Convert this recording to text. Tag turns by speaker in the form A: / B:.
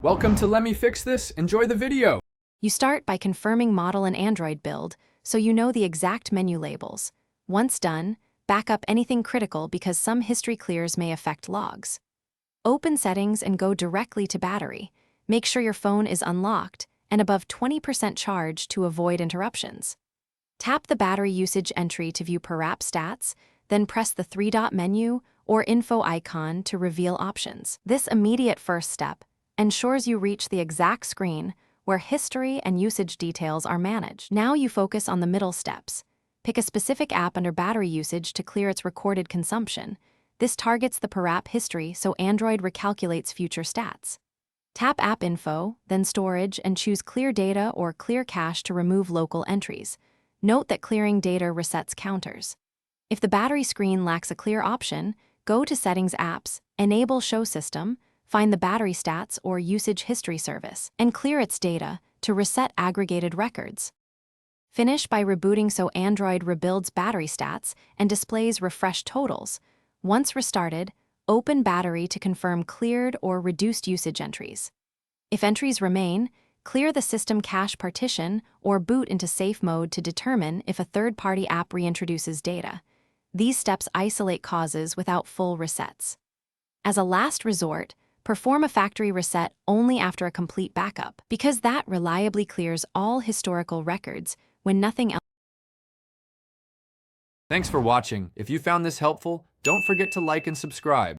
A: Welcome to Let Me Fix This. Enjoy the video.
B: You start by confirming model and Android build so you know the exact menu labels. Once done, back up anything critical because some history clears may affect logs. Open settings and go directly to battery. Make sure your phone is unlocked and above 20% charge to avoid interruptions. Tap the battery usage entry to view per app stats, then press the three-dot menu or info icon to reveal options. This immediate first step ensures you reach the exact screen where history and usage details are managed. Now you focus on the middle steps. Pick a specific app under battery usage to clear its recorded consumption. This targets the per app history so Android recalculates future stats. Tap App Info, then Storage, and choose Clear Data or Clear Cache to remove local entries. Note that clearing data resets counters. If the battery screen lacks a clear option, go to Settings Apps, enable Show System, find the battery stats or usage history service, and clear its data to reset aggregated records. Finish by rebooting so Android rebuilds battery stats and displays refreshed totals. Once restarted, open battery to confirm cleared or reduced usage entries. If entries remain, clear the system cache partition or boot into safe mode to determine if a third-party app reintroduces data. These steps isolate causes without full resets. As a last resort, perform a factory reset only after a complete backup, because that reliably clears all historical records when nothing else.
A: Thanks for watching. If you found this helpful, don't forget to like and subscribe.